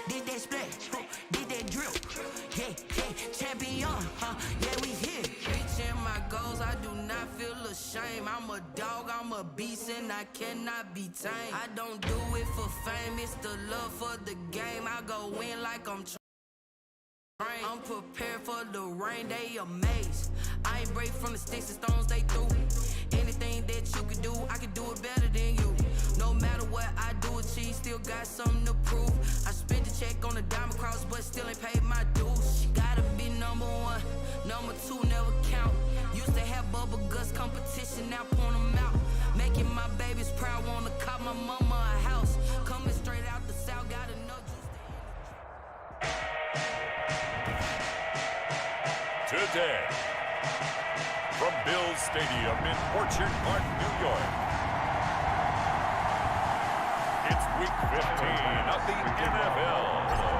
did that splash, did that drip. Yeah, champion, yeah, we here. Reaching my goals, I do not feel ashamed. I'm a dog, I'm a beast, and I cannot be tamed. I don't do it for fame, it's the love for the game. I go in like I'm I'm prepared for the rain, they amazed. I ain't break from the sticks and stones they threw. Anything that you can do, I can do it better than you. No matter what I do, achieve, still got something to prove. I spent the check on the diamond cross, but still ain't paid my dues. Gotta be number one, number two never count. Used to have bubble guts competition, now point them out. Making my babies proud, wanna cop my mama a house. Coming straight out the south, got enough juice. Today, from Bills Stadium in Orchard Park, New York, it's Week 15 of the NFL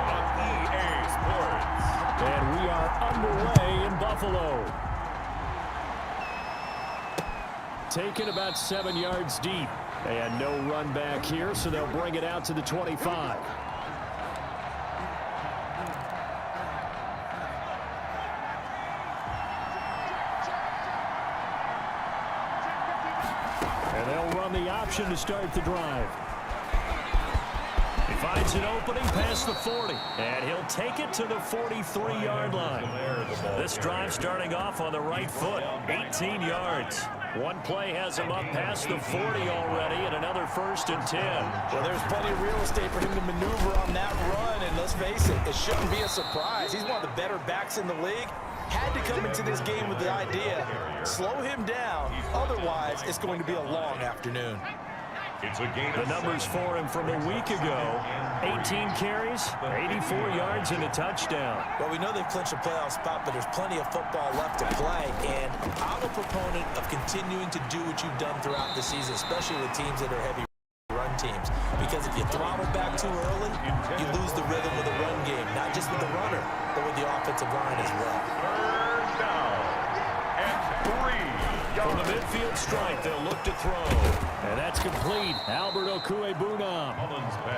on EA Sports. And we are underway in Buffalo. Taken about 7 yards deep. And no run back here, so they'll bring it out to the 25. The option to start the drive. He finds an opening past the 40, and he'll take it to the 43-yard line. This drive starting off on the right foot, 18 yards. One play has him up past the 40 already, and another 1st and 10. Well, there's plenty of real estate for him to maneuver on that run, and let's face it, it shouldn't be a surprise. He's one of the better backs in the league. Had to come into this game with the idea, slow him down, otherwise it's going to be a long afternoon. It's a gain. The numbers for him from a week ago, 18 carries, 84 yards, and a touchdown. Well, we know they've clinched a playoff spot, but there's plenty of football left to play, and I'm a proponent of continuing to do what you've done throughout the season, especially with teams that are heavy run teams, because if you throttle back too early, you lose the rhythm of the run game, not just with the runner, but with the offensive line as well. Third down and 3 yards. From the midfield stripe, they'll look to throw. And that's complete. Albert Okwuegbunam.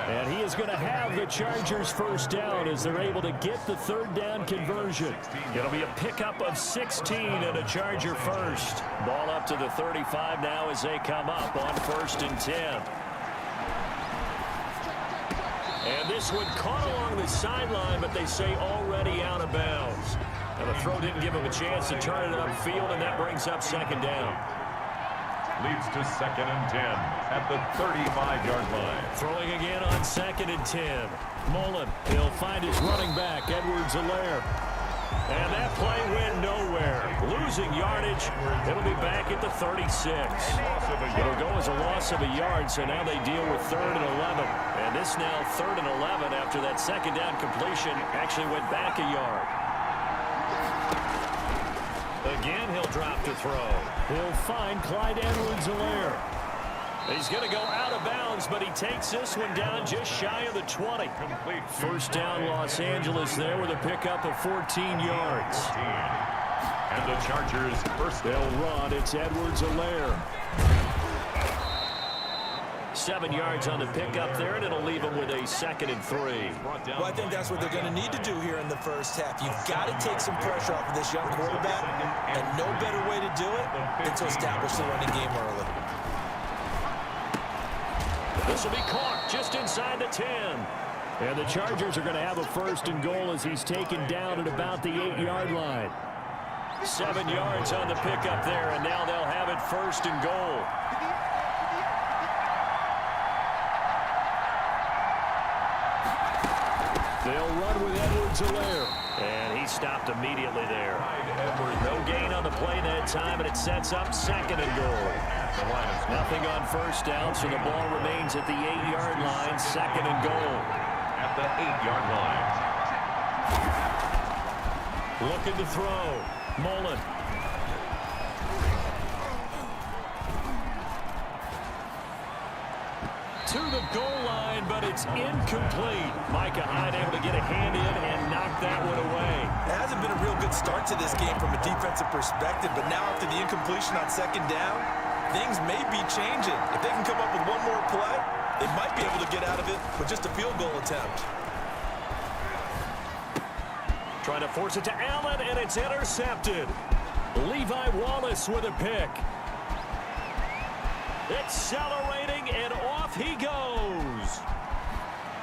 And he is going to have the Chargers first down as they're able to get the third down conversion. It'll be a pickup of 16 and a Charger first. Ball up to the 35 now as they come up on 1st and 10. And this one caught along the sideline, but they say already out of bounds. And the throw didn't give him a chance to turn it upfield, and that brings up 2nd down. Leads to 2nd and 10 at the 35-yard line. Throwing again on 2nd and 10. Mullen, he'll find his running back, Edwards-Helaire. And that play went nowhere. Losing yardage. It'll be back at the 36. It'll go as a loss of a yard, so now they deal with 3rd and 11. And this now 3rd and 11 after that 2nd down completion actually went back a yard. Again, he'll drop to throw. He'll find Clyde Edwards-Helaire. He's going to go out of bounds, but he takes this one down just shy of the 20. Complete. First down, Los Angeles there with a pickup of 14 yards. And the Chargers first. They'll run. It's Edwards-Helaire. 7 yards on the pickup there, and it'll leave him with a 2nd and 3. Well, I think that's what they're going to need to do here in the first half. You've got to take some pressure off of this young quarterback, and no better way to do it than to establish the running game early. This will be caught just inside the 10. And the Chargers are going to have a 1st and goal as he's taken down at about the 8-yard line. 7 yards on the pickup there, and now they'll have it 1st and goal. They'll run with Edwards-Helaire. And he stopped immediately there. No gain on the play that time, and it sets up 2nd and goal. Nothing on 1st down, so the ball remains at the 8-yard line, 2nd and goal. At the 8-yard line. Looking to throw. Mullen. To the goal line, but it's incomplete. Micah Hyde able to get a hand in and knock that one away. It hasn't been a real good start to this game from a defensive perspective, but now after the incompletion on 2nd down, things may be changing. If they can come up with one more play, they might be able to get out of it with just a field goal attempt. Trying to force it to Allen, and it's intercepted. Levi Wallace with a pick. Accelerating, and off he goes.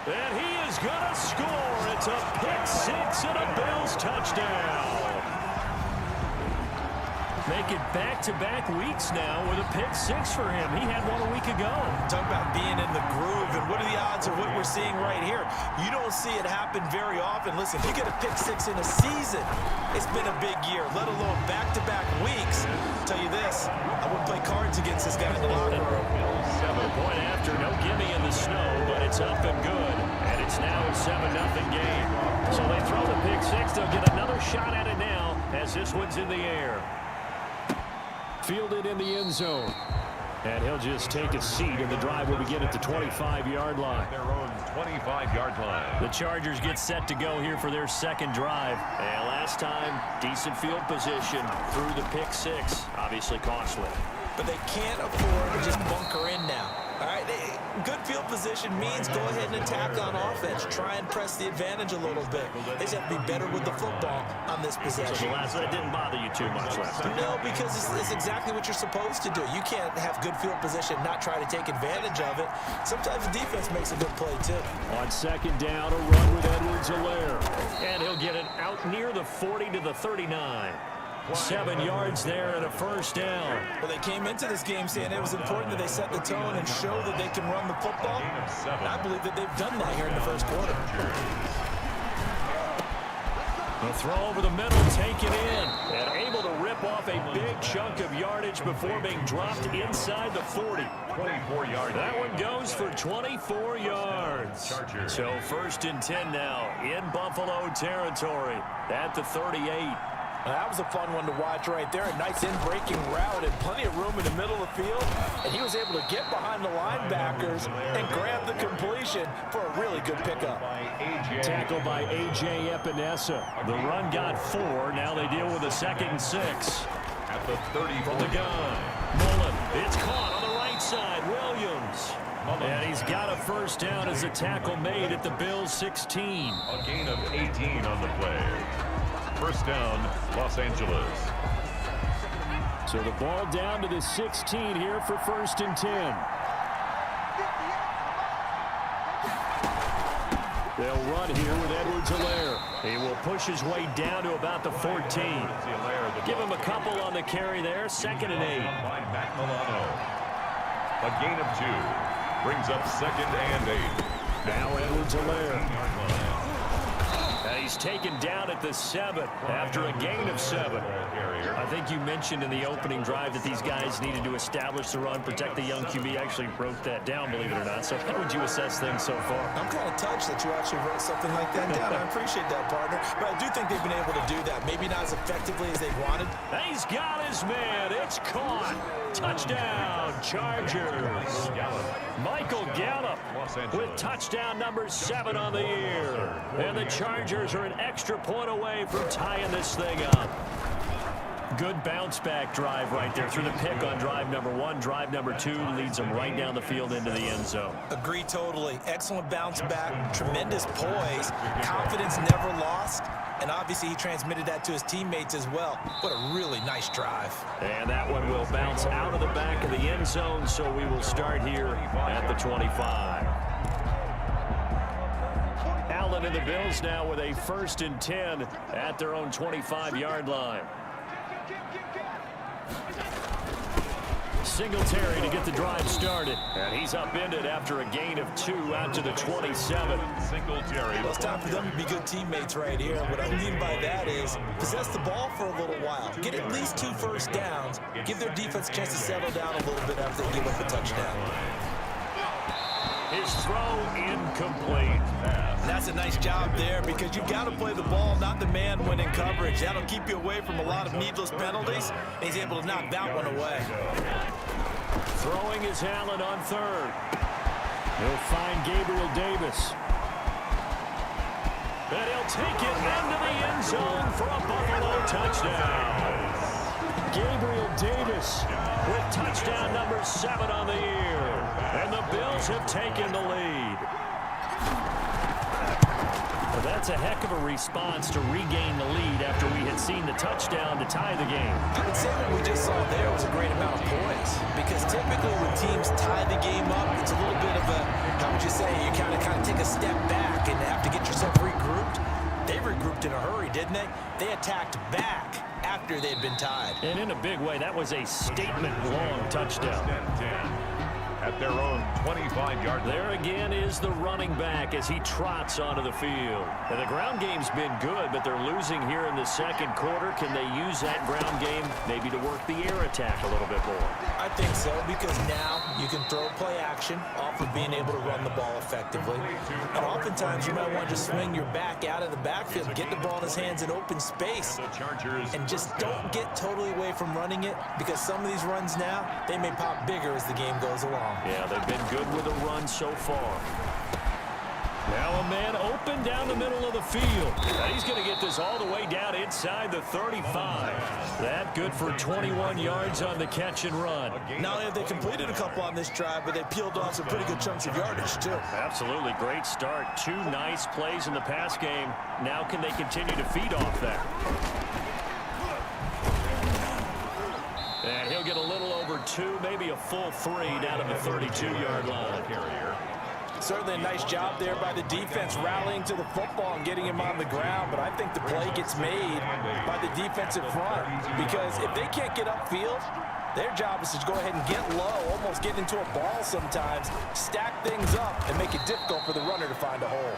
And he is going to score. It's a pick-6 and a Bills touchdown. Make it back-to-back weeks now with a pick-6 for him. He had one a week ago. Talk about being in the groove, and what are the odds of what we're seeing right here? You don't see it happen very often. Listen, if you get a pick-6 in a season, it's been a big year, let alone back-to-back weeks. I'll tell you this, I wouldn't play cards against this guy in the locker room. 7-point after, no gimme in the snow, but it's up and good. And it's now a 7-0 game. So they throw the pick-6. They'll get another shot at it now as this one's in the air. Fielded in the end zone. And he'll just take a seat, and the drive will begin at the 25-yard line. Their own 25-yard line. The Chargers get set to go here for their second drive. And last time, decent field position through the pick-6. Obviously costly. But they can't afford to just bunker in now. All right, good field position means go ahead and attack on offense. Try and press the advantage a little bit. They just have to be better with the football on this possession. So that didn't bother you too much last time? No, because it's exactly what you're supposed to do. You can't have good field position and not try to take advantage of it. Sometimes the defense makes a good play, too. On second down, a run with Edwards-Helaire. And he'll get it out near the 40 to the 39. 7 yards there and a first down. Well, they came into this game saying it was important that they set the tone and show that they can run the football. And I believe that they've done that here in the first quarter. The throw over the middle, taken in, and able to rip off a big chunk of yardage before being dropped inside the 40. 24 yards. That one goes for 24 yards. So 1st and 10 now in Buffalo territory at the 38. That was a fun one to watch right there. A nice in-breaking route and plenty of room in the middle of the field. And he was able to get behind the linebackers and grab the completion for a really good pickup. Tackled by A.J. Epinesa. The run got 4. Now they deal with a 2nd and 6. At the 30 From the gun. Mullen. It's caught on the right side. Williams. And he's got a first down as a tackle made at the Bills' 16. A gain of 18 on the play. First down, Los Angeles. So the ball down to the 16 here for 1st and 10. They'll run here with Edwards-Helaire. He will push his way down to about the 14. Give him a couple on the carry there. 2nd and 8. By Matt Milano. A gain of 2. Brings up 2nd and 8. Now Edwards-Helaire. He's taken down at the 7 after a gain of 7. I think you mentioned in the opening drive that these guys needed to establish the run, protect the young QB. Actually wrote that down, believe it or not. So how would you assess things so far? I'm kind of touched that you actually wrote something like that down. I appreciate that, partner. But I do think they've been able to do that. Maybe not as effectively as they wanted. He's got his man. It's caught. Touchdown, Chargers. Michael Gallup with touchdown number 7 on the year. And the Chargers are an extra point away from tying this thing up. Good bounce-back drive right there through the pick on drive number 1. Drive number 2 leads them right down the field into the end zone. Agree totally. Excellent bounce-back, tremendous poise, confidence never lost, and obviously he transmitted that to his teammates as well. What a really nice drive. And that one will bounce out of the back of the end zone, so we will start here at the 25. Allen and the Bills now with a 1st and 10 at their own 25-yard line. Singletary to get the drive started. And he's upended after a gain of 2 out to the 27. Singletary. Well, it's time for them to be good teammates right here. What I mean by that is possess the ball for a little while. Get at least 2 first downs. Give their defense a chance to settle down a little bit after they give up a touchdown. His throw incomplete. That's a nice job there because you've got to play the ball, not the man when in coverage. That'll keep you away from a lot of needless penalties. And he's able to knock that one away. Throwing is Allen on 3rd. He'll find Gabriel Davis. And he'll take it into the end zone for a Buffalo touchdown. Gabriel Davis with touchdown number 7 on the year. And the Bills have taken the lead. Well, that's that's a heck of a response to regain the lead after we had seen the touchdown to tie the game. I would say what we just saw there was a great amount of poise, because typically when teams tie the game up, it's a little bit of a, how would you say, you kind of take a step back and have to get yourself regrouped. They regrouped in a hurry, didn't they? They attacked back after they had been tied. And in a big way, that was a statement-long touchdown. At their own 25-yard line. There again is the running back as he trots onto the field. And the ground game's been good, but they're losing here in the second quarter. Can they use that ground game maybe to work the air attack a little bit more? I think so, because now you can throw play action off of being able to run the ball effectively. And oftentimes you might want to just swing your back out of the backfield, get the ball in his hands in open space, and just don't get totally away from running it, because some of these runs now, they may pop bigger as the game goes along. Yeah, they've been good with a run so far. Now a man open down the middle of the field. And he's going to get this all the way down inside the 35. That good for 21 yards on the catch and run. Not only have they completed a couple on this drive, but they peeled off some pretty good chunks of yardage, too. Absolutely. Great start. 2 nice plays in the pass game. Now can they continue to feed off that? And he'll get a little over 2, maybe a full 3 down at the 32-yard line. Certainly a nice job there by the defense rallying to the football and getting him on the ground, but I think the play gets made by the defensive front, because if they can't get upfield, their job is to go ahead and get low, almost get into a ball sometimes, stack things up, and make it difficult for the runner to find a hole.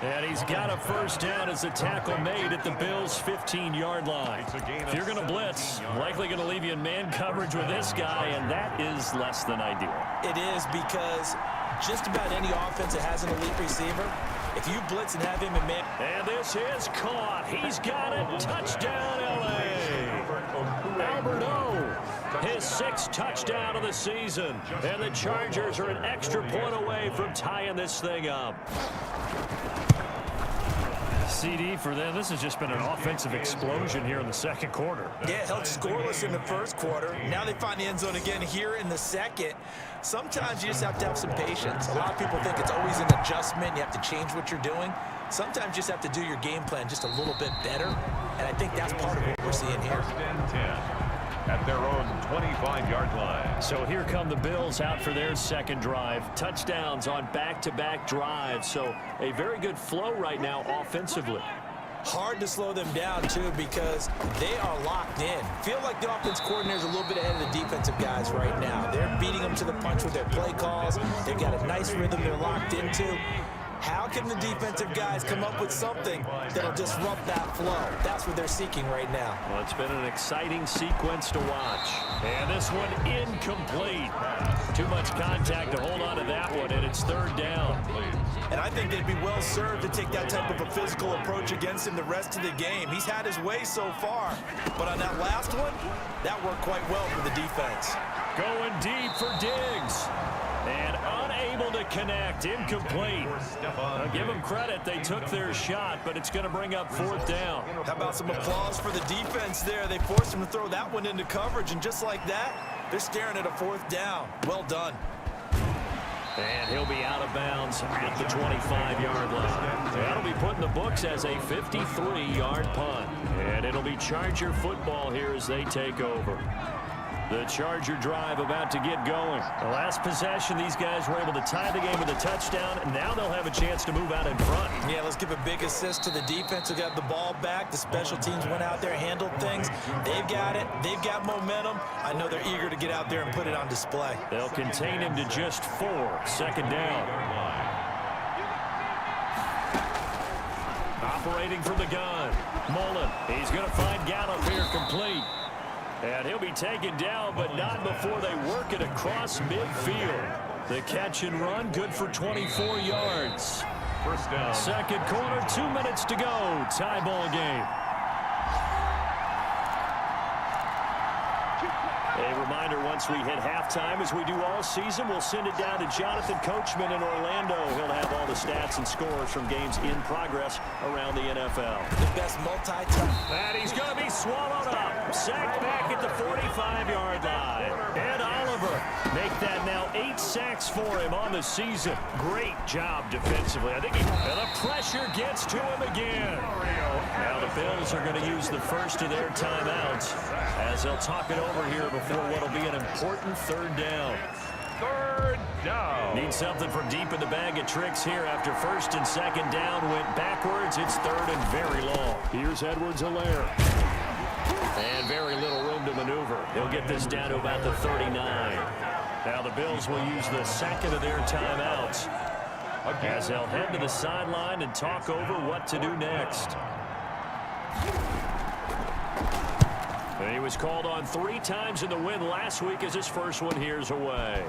And he's got a first down as the tackle made at the Bills' 15-yard line. If you're going to blitz, likely going to leave you in man coverage with this guy, and that is less than ideal. It is, because just about any offense that has an elite receiver, if you blitz and have him in man... And this is caught. He's got it. Touchdown, L.A. Albert O, his 6th touchdown of the season. And the Chargers are an extra point away from tying this thing up. CD for them. This has just been an offensive explosion here in the second quarter. Yeah, held scoreless in the first quarter. Now they find the end zone again here in the second. Sometimes you just have to have some patience. A lot of people think it's always an adjustment. You have to change what you're doing. Sometimes you just have to do your game plan just a little bit better. And I think that's part of what we're seeing here. At their own 25-yard line. So here come the Bills out for their second drive. Touchdowns on back-to-back drives. So a very good flow right now offensively. Hard to slow them down, too, because they are locked in. Feel like the offense coordinator is a little bit ahead of the defensive guys right now. They're beating them to the punch with their play calls. They've got a nice rhythm they're locked into. How can the defensive guys come up with something that'll disrupt that flow? That's what they're seeking right now. Well, it's been an exciting sequence to watch. And this one incomplete. Too much contact to hold on to that one, and it's 3rd down. And I think they'd be well served to take that type of a physical approach against him the rest of the game. He's had his way so far, but on that last one, that worked quite well for the defense. Going deep for Diggs. And unable to connect, incomplete. Now give them credit, they took their shot, but it's going to bring up 4th down. How about some applause for the defense there? They forced him to throw that one into coverage, and just like that, they're staring at a 4th down. Well done. And he'll be out of bounds at the 25-yard line. That'll be put in the books as a 53-yard punt. And it'll be Charger football here as they take over. The Charger drive about to get going. The last possession, these guys were able to tie the game with a touchdown, and now they'll have a chance to move out in front. Yeah, let's give a big assist to the defense who got the ball back. The special teams went out there, handled things. They've got it. They've got momentum. I know they're eager to get out there and put it on display. They'll contain him to just 4. 2nd down. Operating from the gun. Mullen. He's going to find Gallup here complete. And he'll be taken down, but not before they work it across midfield. The catch and run, good for 24 yards. 1st down. Second quarter, 2 minutes to go. Tie ball game. A reminder, once we hit halftime, as we do all season, we'll send it down to Jonathan Coachman in Orlando. He'll have all the stats and scores from games in progress around the NFL. The best multi-time. And he's going to be swallowed up. Sacked back at the 45-yard line. And Oliver Make that now 8 sacks for him on the season. Great job defensively. I think and the pressure gets to him again. Now the Bills are going to use the first of their timeouts as they'll talk it over here before what will be an important third down. Third down. Need something from deep in the bag of tricks here after first and second down went backwards. It's third and very long. Here's Edwards-Helaire. And very little room to maneuver. He'll get this down to about the 39. Now the Bills will use the second of their timeouts as they'll head to the sideline and talk over what to do next. And he was called on 3 times in the win last week as his first one here's away.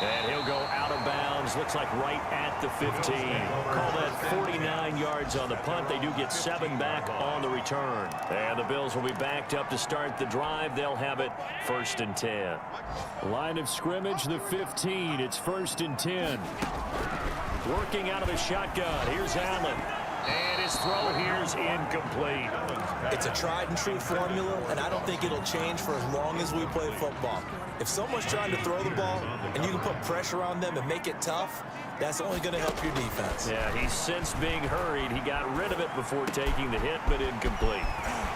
And he'll go out of bounds, looks like right at the 15. Call that 49 yards on the punt. They do get 7 back on the return. And the Bills will be backed up to start the drive. They'll have it first and 10. Line of scrimmage, the 15. It's first and 10. Working out of the shotgun. Here's Allen. And his throw here's incomplete. It's a tried and true formula, and I don't think it'll change for as long as we play football. If someone's trying to throw the ball and you can put pressure on them and make it tough, that's only going to help your defense. Yeah, he's since being hurried. He got rid of it before taking the hit, but incomplete.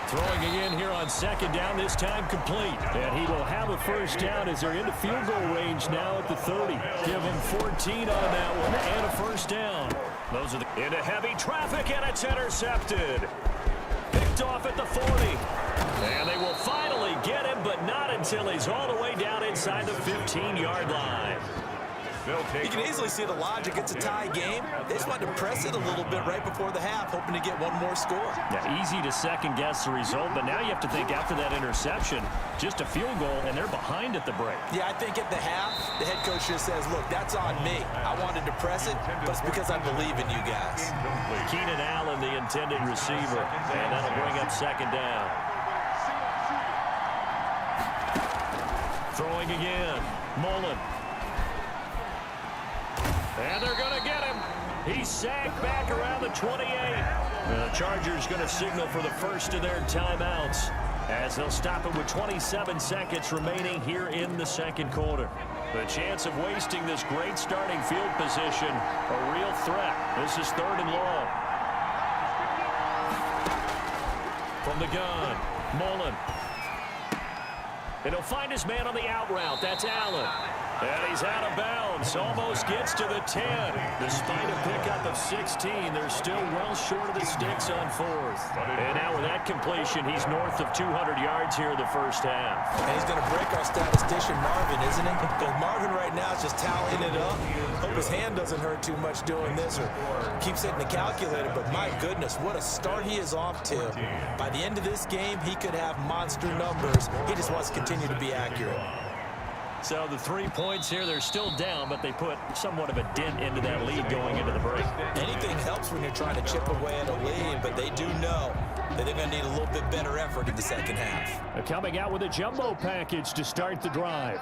Throwing again here on second down, this time complete. And he will have a first down as they're into field goal range now at the 30. Give him 14 on that one and a first down. Those are into heavy traffic, and it's intercepted. Picked off at the 40. And they will finally get him, but not until he's all the way down inside the 15-yard line. You can easily see the logic. It's a tie game. They just wanted to press it a little bit right before the half, hoping to get one more score. Yeah, easy to second-guess the result, but now you have to think after that interception, just a field goal, and they're behind at the break. Yeah, I think at the half, the head coach just says, look, that's on me. I wanted to press it, but it's because I believe in you guys. Keenan Allen, the intended receiver, and that'll bring up second down. Throwing again, Mullen. And they're going to get him. He's sacked back around the 28. The Chargers going to signal for the first of their timeouts as they'll stop it with 27 seconds remaining here in the second quarter. The chance of wasting this great starting field position, a real threat. This is third and long. From the gun, Mullen. And he'll find his man on the out route. That's Allen. And he's out of bounds. Almost gets to the 10. Despite a pickup of 16, they're still well short of the sticks on fourth. And now with that completion, he's north of 200 yards here in the first half. And he's going to break our statistician, Marvin, isn't he? Because Marvin right now is just tallying it up. Hope his hand doesn't hurt too much doing this or keeps hitting the calculator. But my goodness, what a start he is off to. By the end of this game, he could have monster numbers. He just wants to continue to be accurate. So the 3 points here, they're still down, but they put somewhat of a dent into that lead going into the break. Anything helps when you're trying to chip away at a lead, but they do know that they're going to need a little bit better effort in the second half. Coming out with a jumbo package to start the drive.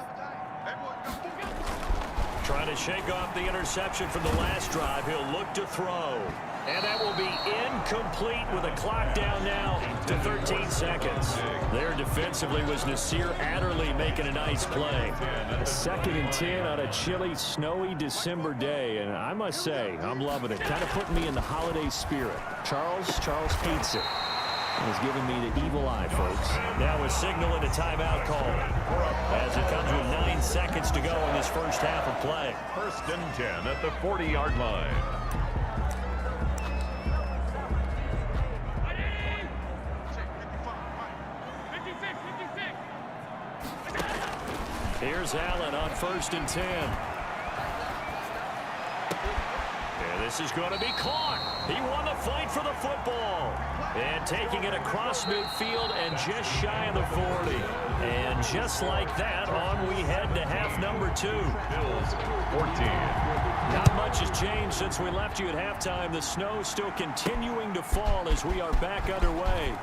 Trying to shake off the interception from the last drive. He'll look to throw. And that will be incomplete with a clock down now to 13 seconds. There defensively was Nasir Adderley making a nice play. Second and 10 on a chilly, snowy December day. And I must say, I'm loving it. Kind of putting me in the holiday spirit. Charles hates it. He's giving me the evil eye, folks. Now a signal and a timeout call as it comes with 9 seconds to go in this first half of play. First and 10 at the 40-yard line. Here's Allen on first and 10. And this is going to be caught. He won the fight for the football. And taking it across midfield and just shy of the 40. And just like that, on we head to half number 2. Bills 14. Not much has changed since we left you at halftime. The snow still continuing to fall as we are back underway.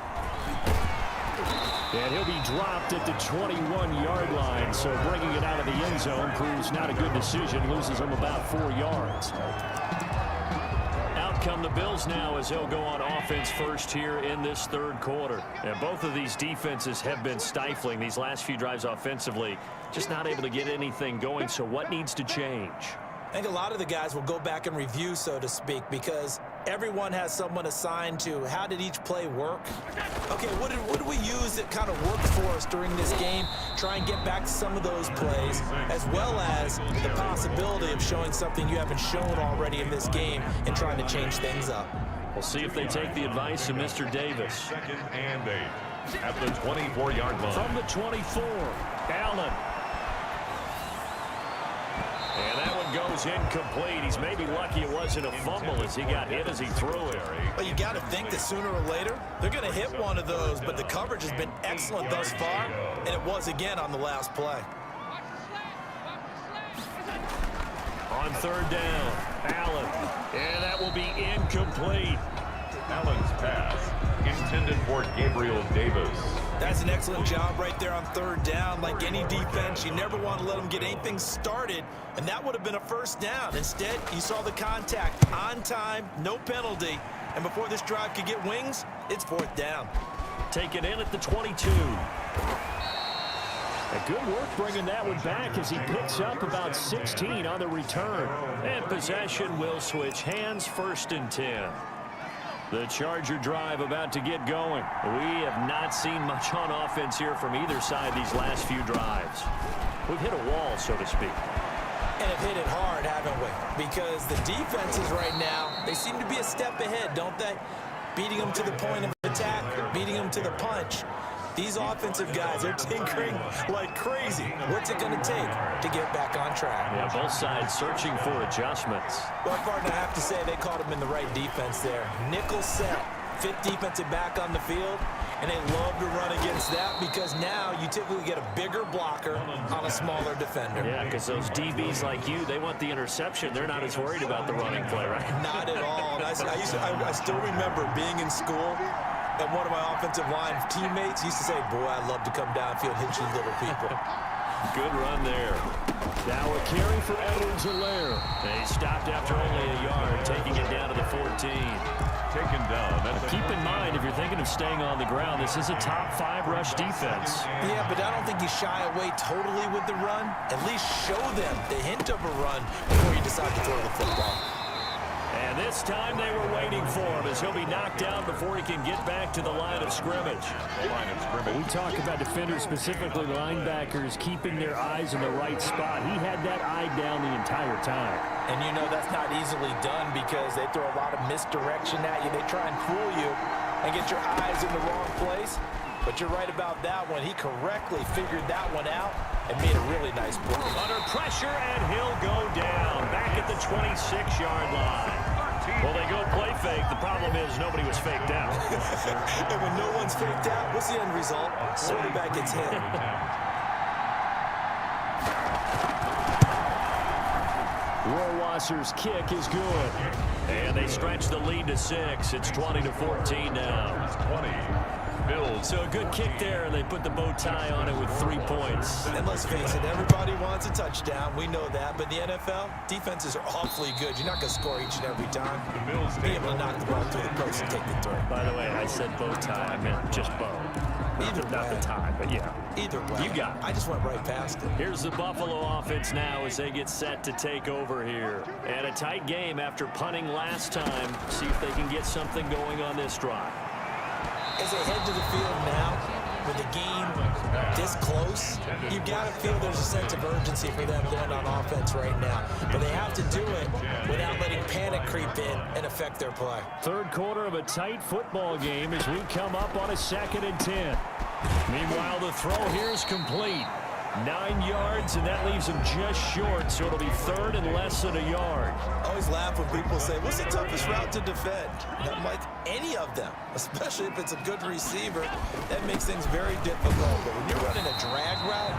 And he'll be dropped at the 21-yard line, so bringing it out of the end zone proves not a good decision. Loses him about 4 yards. Out come the Bills now as they'll go on offense first here in this third quarter. And both of these defenses have been stifling these last few drives offensively, just not able to get anything going. So what needs to change? I think a lot of the guys will go back and review, so to speak, because everyone has someone assigned to how did each play work. Okay, what did we use that kind of worked for us during this game? Try and get back to some of those plays, as well as the possibility of showing something you haven't shown already in this game and trying to change things up. We'll see if they take the advice of Mr. Davis. 2nd and 8 at the 24-yard line. From the 24, Allen. And that one goes incomplete. He's maybe lucky it wasn't a fumble as he got hit as he threw it. But you got to think that sooner or later, they're going to hit one of those, but the coverage has been excellent thus far, and it was again on the last play. On 3rd down, Allen. And that will be incomplete. Allen's pass intended for Gabriel Davis. That's an excellent job right there on 3rd down. Like any defense, you never want to let them get anything started, and that would have been a 1st down. Instead, you saw the contact on time, no penalty, and before this drive could get wings, it's 4th down. Take it in at the 22. A good work bringing that one back as he picks up about 16 on the return. And possession will switch hands, 1st and 10. The Charger drive about to get going. We have not seen much on offense here from either side these last few drives. We've hit a wall, so to speak. And have hit it hard, haven't we? Because the defenses right now, they seem to be a step ahead, don't they? Beating them to the point of attack, beating them to the punch. These offensive guys are tinkering like crazy. What's it going to take to get back on track? Yeah, both sides searching for adjustments. Well, partner, I have to say they caught him in the right defense there. Nickel set, 5th defensive back on the field, and they love to run against that because now you typically get a bigger blocker on a smaller defender. Yeah, because those DBs like you, they want the interception. They're not as worried about the running play, right? Not at all. And I still remember being in school, and one of my offensive line teammates used to say, boy, I'd love to come downfield and hit you little people. Good run there. Now a carry for Edwards-Helaire. They stopped after only a yard, taking it down to the 14. Taken down. Keep in mind, if you're thinking of staying on the ground, this is a top 5 rush defense. Yeah, but I don't think you shy away totally with the run. At least show them the hint of a run before you decide to throw the football. And this time they were waiting for him as he'll be knocked down before he can get back to the line of scrimmage. We talk about defenders, specifically linebackers, keeping their eyes in the right spot. He had that eye down the entire time. And you know that's not easily done because they throw a lot of misdirection at you. They try and fool you and get your eyes in the wrong place. But you're right about that one. He correctly figured that one out and made a really nice play. Under pressure, and he'll go down back at the 26-yard line. Well, they go play fake. The problem is nobody was faked out. And when no one's faked out, what's the end result? Quarterback gets hit. Rohrwasser's kick is good. And they stretch the lead to 6. It's 20-14 now. 20. Bills. So a good kick there, and they put the bow tie on it with 3 points. And let's face it, everybody wants a touchdown. We know that. But in the NFL, defenses are awfully good. You're not going to score each and every time. The Bills Be able to knock the ball through the post and take the throw. By the way, I said bow tie. I meant just bow. Either Not way. the tie, but yeah. Either way. You got it. I just went right past it. Here's the Buffalo offense now as they get set to take over here. And a tight game after punting last time. See if they can get something going on this drive. As they head to the field now, with the game this close, you've got to feel there's a sense of urgency for them going on offense right now. But they have to do it without letting panic creep in and affect their play. Third quarter of a tight football game as we come up on a 2nd and 10. Meanwhile, the throw here is complete. 9 yards, and that leaves him just short, so it'll be 3rd and less than a yard. I always laugh when people say, what's the toughest route to defend? And I'm like, any of them, especially if it's a good receiver, that makes things very difficult. But when you're running a drag route,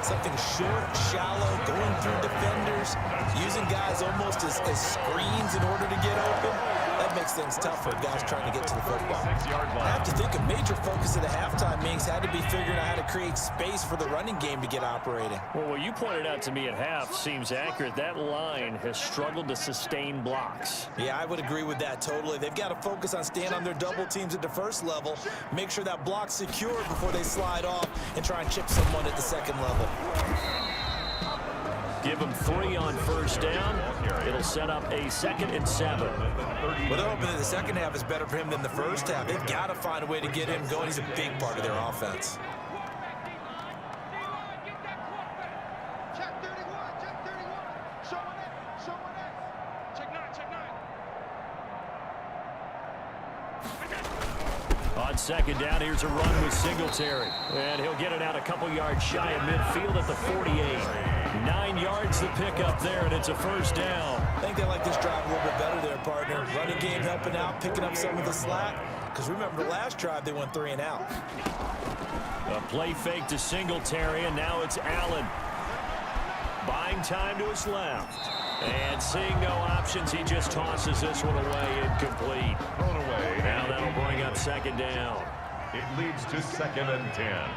something short, shallow, going through defenders, using guys almost as screens in order to get open, that makes things tough for guys trying to get to the football. 6-yard line. I have to think a major focus of the halftime meetings had to be figuring out how to create space for the running game to get operating. Well, what you pointed out to me at half seems accurate. That line has struggled to sustain blocks. Yeah, I would agree with that totally. They've got to focus on staying on their double teams at the first level, make sure that block's secured before they slide off and try and chip someone at the second level. Give him 3 on first down. It'll set up a 2nd and 7. Well, they're hoping that the second half is better for him than the first half. They've got to find a way to get him going. He's a big part of their offense. Check 31, check 31. Someone in. Check 9. On 2nd down, here's a run with Singletary. And he'll get it out a couple yards shy of midfield at the 48. 9 yards to pick up there, and it's a first down. I think they like this drive a little bit better there, partner. Running game helping out, picking up some of the slack. Because remember, the last drive, they went 3 and out. A play fake to Singletary, and now it's Allen. Buying time to his left. And seeing no options, he just tosses this one away, incomplete. Thrown away. Now that'll bring up 2nd down. It leads to 2nd and 10.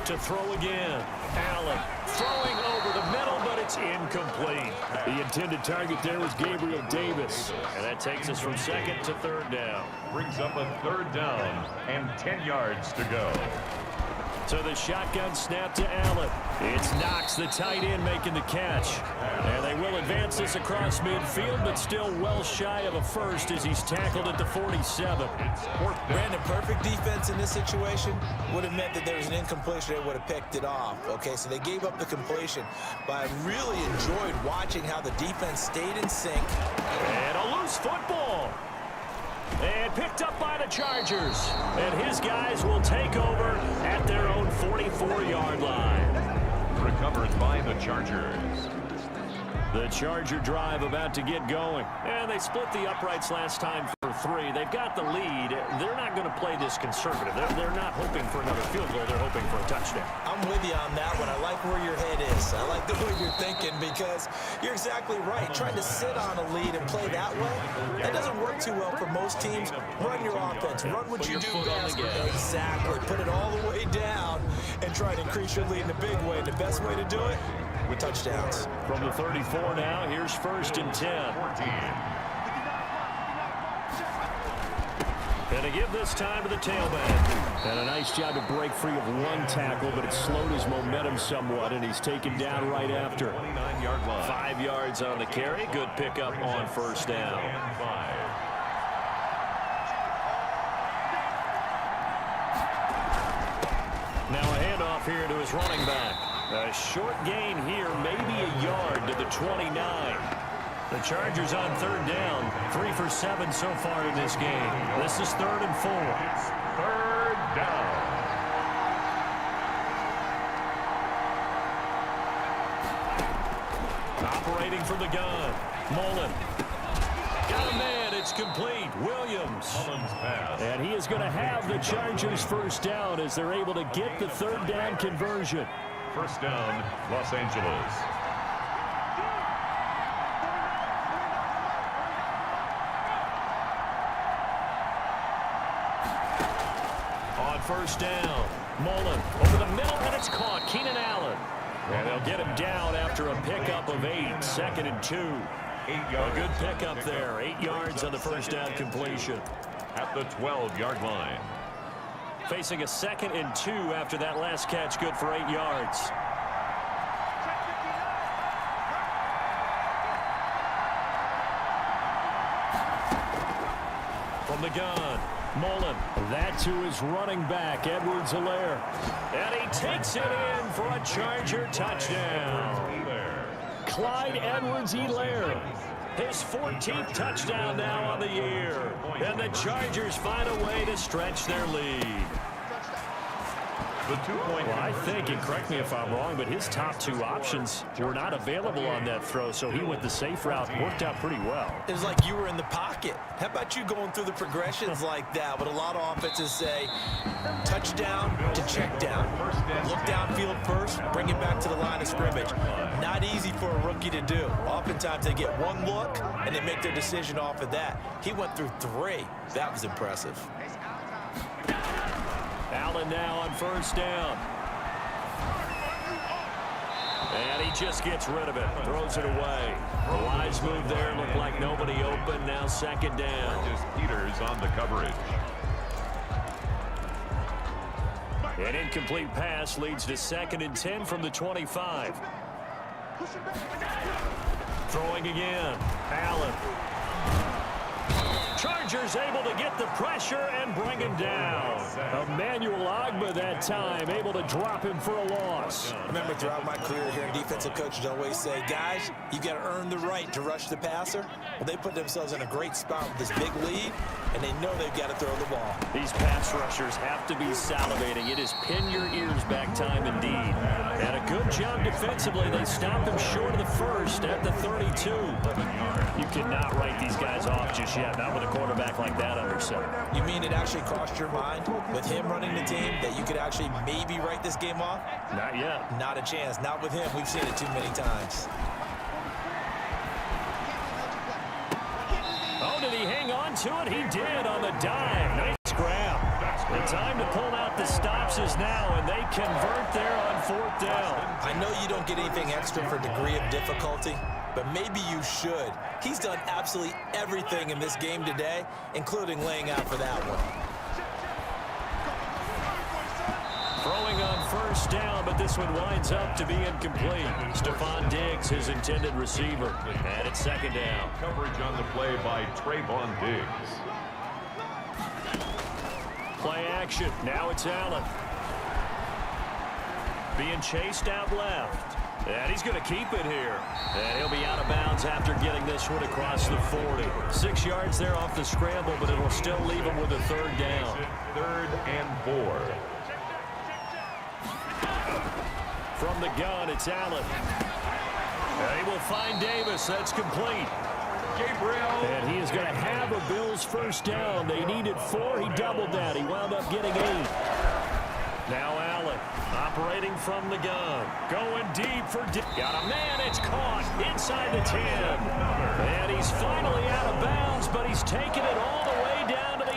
To throw again. Allen throwing over the middle, but it's incomplete. The intended target there was Gabriel Davis. And that takes us from 2nd to 3rd down. Brings up a 3rd down and 10 yards to go. So the shotgun snap to Allen. It's Knox, the tight end, making the catch. And they will advance this across midfield, but still well shy of a first as he's tackled at the 47. Brandon, perfect defense in this situation would have meant that there was an incompletion. They would have picked it off. Okay, so they gave up the completion. But I really enjoyed watching how the defense stayed in sync. And a loose football. And picked up by the Chargers. And his guys will take over at their own 44-yard line. Recovered by the Chargers. The Charger drive about to get going. And they split the uprights last time for 3. They've got the lead. They're not going to play this conservative. They're not hoping for another field goal. They're hoping for a touchdown. I'm with you on that one. I like where your head is. I like the way you're thinking because you're exactly right. Trying to sit on a lead and play that way, that doesn't work too well for most teams. Run your offense. Run what you do best. Exactly. Put it all the way down and try to increase your lead in a big way. The best way to do it, with touchdowns. From the 34 now, here's 1st and 10. 14. And to give this time to the tailback. And a nice job to break free of one tackle, but it slowed his momentum somewhat, and he's taken down right after. 29-yard line. 5 yards on the carry. Good pickup on 1st down. And 5. Now a handoff here to his running back. A short gain here, maybe a yard to the 29. The Chargers on 3rd down. 3 for 7 so far in this game. This is 3rd and 4. It's 3rd down. Operating from the gun. Mullen. Got a man. It's complete. Williams. Mullins pass. And he is going to have the Chargers 1st down as they're able to get the 3rd down conversion. 1st down, Los Angeles. On 1st down, Mullen over the middle, and it's caught. Keenan Allen. And they'll get him down after a pickup of 8. 2nd and 2. 8 yards. A good pickup there. 8 yards on the 1st down completion. At the 12-yard line. Facing a 2nd and 2 after that last catch. Good for 8 yards. From the gun, Mullen. That to his running back, Edwards-Helaire. And he takes it in for a Charger touchdown. Clyde Edwards-Helaire. His 14th touchdown now on the year. And the Chargers find a way to stretch their lead. The 2-point. Well, I think, and correct me if I'm wrong, but his top two options were not available on that throw, so he went the safe route. Worked out pretty well. It was like you were in the pocket. How about you going through the progressions like that? What a lot of offenses say, touchdown to check down. Look downfield first, bring it back to the line of scrimmage. Not easy for a rookie to do. Oftentimes they get one look, and they make their decision off of that. He went through 3. That was impressive. Allen now on first down. And he just gets rid of it. Throws it away. The wise move there. Looked like nobody open. Now second down. Just Peters on the coverage. An incomplete pass leads to 2nd and 10 from the 25. Throwing again. Allen. Chargers able to get the pressure and bring him down. Emmanuel Ogbah that time able to drop him for a loss. I remember throughout my career here, defensive coaches always say, guys, you got to earn the right to rush the passer. Well, they put themselves in a great spot with this big lead, and they know they've got to throw the ball. These pass rushers have to be salivating. It is pin your ears back time indeed. And a good job defensively. They stopped him short of the first at the 32. You cannot write these guys off just yet, not with a quarterback like that under center. You mean it actually crossed your mind with him running the team that you could actually maybe write this game off? Not yet. Not a chance. Not with him. We've seen it too many times. Oh, did he hang on to it? He did on the dive. Nice grab. The time to pull out the stops is now, and they convert there on 4th down. I know you don't get anything extra for degree of difficulty, but maybe you should. He's done absolutely everything in this game today, including laying out for that one. Throwing on first down, but this one winds up to be incomplete. Stephon Diggs, his intended receiver. And it's 2nd down. Coverage on the play by Trayvon Diggs. Play action. Now it's Allen. Being chased out left. And he's going to keep it here. And he'll be out of bounds after getting this one across the 40. 6 yards there off the scramble, but it'll still leave him with a 3rd down. 3rd and 4. From the gun, it's Allen. And he will find Davis. That's complete. Gabriel. And he is going to have a Bills first down. They needed 4. He doubled that. He wound up getting 8. Now Allen operating from the gun. Going deep for got a man. It's caught inside the 10. And he's finally out of bounds, but he's taken it all the way down to the 8.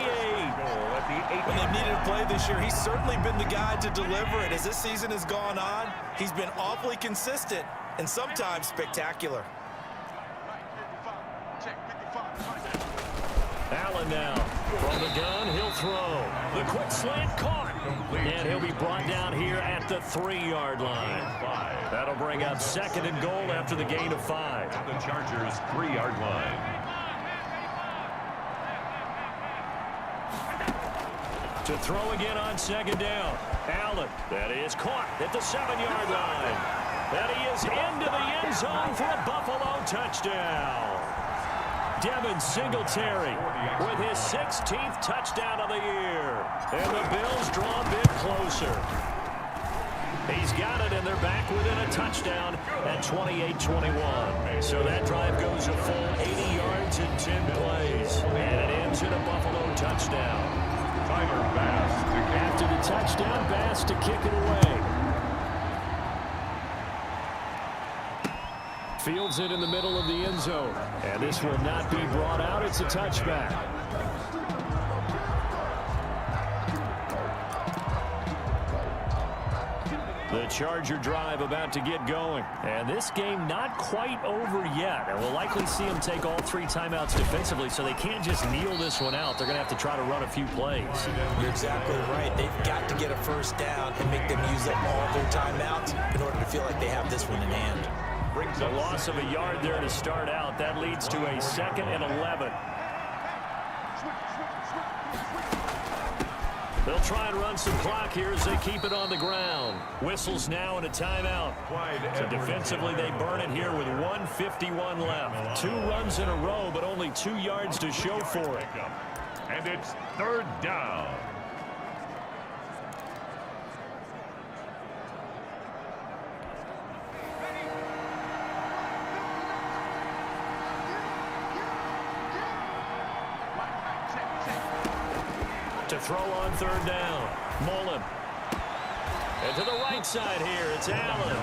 When they've needed a play this year, he's certainly been the guy to deliver it. As this season has gone on, he's been awfully consistent and sometimes spectacular. Allen now from the gun. He'll throw. The quick slant caught. And he'll be brought down here at the 3-yard line. That'll bring up 2nd and goal after the gain of 5. The Chargers 3-yard line. To throw again on 2nd down. Allen. That is caught at the 7-yard line. And he is into the end zone for a Buffalo touchdown. Devin Singletary with his 16th touchdown of the year. And the Bills draw a bit closer. He's got it, and they're back within a touchdown at 28-21. So that drive goes a full 80 yards in 10 plays. And it ends in a Buffalo touchdown. Tyler Bass to kick. After the touchdown, Bass to kick it away. Fields it in the middle of the end zone. And this will not be brought out. It's a touchback. The Charger drive about to get going. And this game not quite over yet. And we'll likely see them take all 3 timeouts defensively, so they can't just kneel this one out. They're going to have to try to run a few plays. You're exactly right. They've got to get a first down and make them use up all their timeouts in order to feel like they have this one in hand. The loss of a yard there to start out. That leads to a 2nd and 11. They'll try and run some clock here as they keep it on the ground. Whistles now and a timeout. So defensively, they burn it here with 1:51 left. 2 runs in a row, but only 2 yards to show for it. And it's 3rd down. to throw on third down. Mullen. And to the right side here, it's Allen.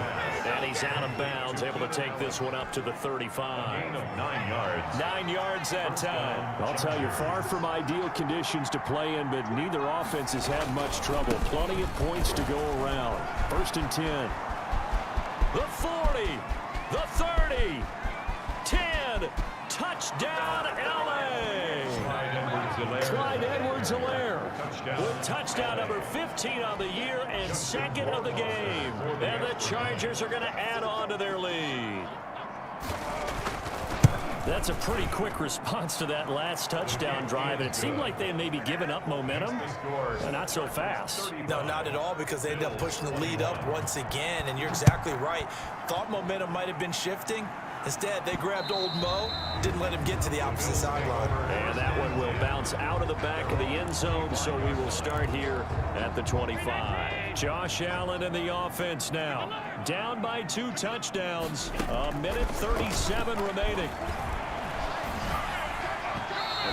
And he's out of bounds, able to take this one up to the 35. Gain of 9 yards. 9 yards that time. I'll tell you, far from ideal conditions to play in, but neither offense has had much trouble. Plenty of points to go around. 1st and 10. The 40, the 30, 10, touchdown LA. Clyde Edwards-Helaire with touchdown number 15 on the year and 2nd of the game. And the Chargers are going to add on to their lead. That's a pretty quick response to that last touchdown drive, and it seemed like they had maybe given up momentum. Not so fast. No, not at all, because they ended up pushing the lead up once again, and you're exactly right. Thought momentum might have been shifting. Instead, they grabbed old Mo, didn't let him get to the opposite sideline. And that one will bounce out of the back of the end zone, so we will start here at the 25. Josh Allen in the offense now. Down by 2 touchdowns. A minute 37 remaining.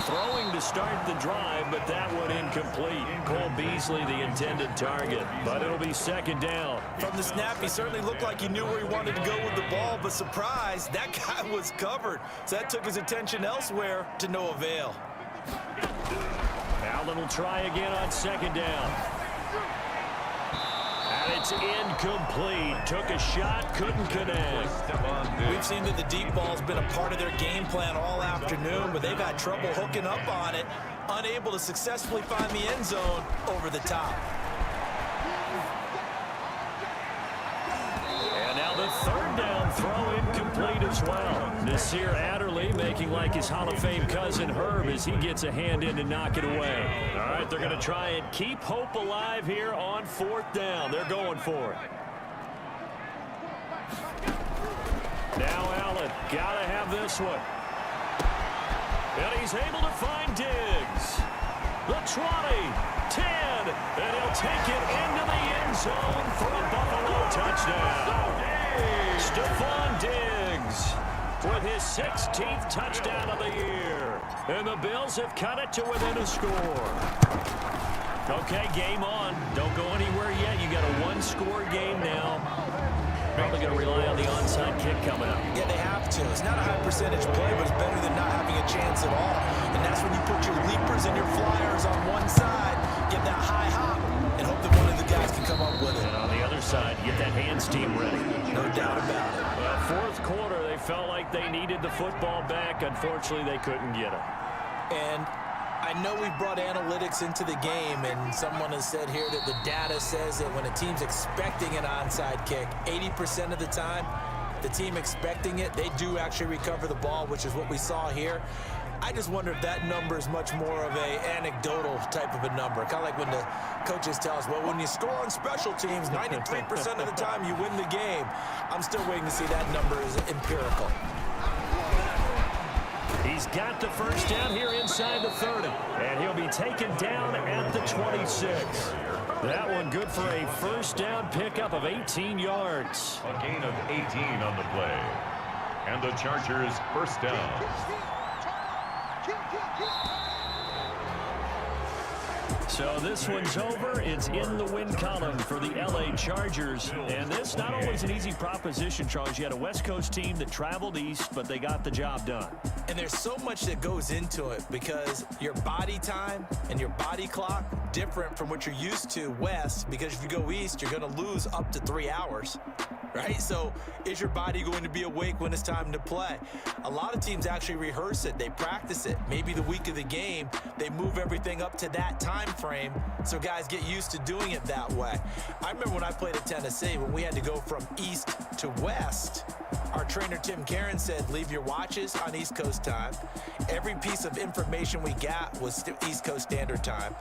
Throwing to start the drive, but that one incomplete. Cole Beasley the intended target, but it'll be 2nd down. From the snap, he certainly looked like he knew where he wanted to go with the ball, but surprise, that guy was covered. So that took his attention elsewhere to no avail. Allen will try again on 2nd down. And it's incomplete. Took a shot, couldn't connect. We've seen that the deep ball's been a part of their game plan all afternoon, but they've had trouble hooking up on it, unable to successfully find the end zone over the top. And now the 3rd down throw incomplete as well. Nasir Adderley making like his Hall of Fame cousin Herb as he gets a hand in to knock it away. All right, they're going to try and keep hope alive here on 4th down. They're going for it. Now Allen, gotta have this one. And he's able to find Diggs. The 20, 10, and he'll take it into the end zone for a Buffalo touchdown. Stephon Diggs with his 16th touchdown of the year. And the Bills have cut it to within a score. Okay, game on. Don't go anywhere yet. You got a 1-score game now. Probably going to rely on the onside kick coming up. Yeah, they have to. It's not a high percentage play, but it's better than not having a chance at all. And that's when you put your leapers and your flyers on one side, get that high hop, and hope that one of the guys can come up with it. And on the other side, get that hands team ready. No doubt about it. Well, 4th quarter, they felt like they needed the football back. Unfortunately, they couldn't get it. And I know we brought analytics into the game, and someone has said here that the data says that when a team's expecting an onside kick, 80% of the time, the team expecting it, they do actually recover the ball, which is what we saw here. I just wonder if that number is much more of a anecdotal type of a number. Kind of like when the coaches tell us, well, when you score on special teams, 93% of the time you win the game. I'm still waiting to see that number is empirical. He's got the 1st down here inside the 30. And he'll be taken down at the 26. That one good for a 1st down pickup of 18 yards. A gain of 18 on the play. And the Chargers 1st down. So this one's over. It's in the win column for the LA Chargers. And this not always an easy proposition, Charles. You had a West Coast team that traveled east, but they got the job done. And there's so much that goes into it because your body time and your body clock different from what you're used to west, because if you go east, you're going to lose up to 3 hours. Right? So is your body going to be awake when it's time to play? A lot of teams actually rehearse it. They practice it. Maybe the week of the game, they move everything up to that time frame so guys get used to doing it that way. I remember when I played at Tennessee, when we had to go from east to west, our trainer Tim Karen said, leave your watches on East Coast time. Every piece of information we got was East Coast Standard Time.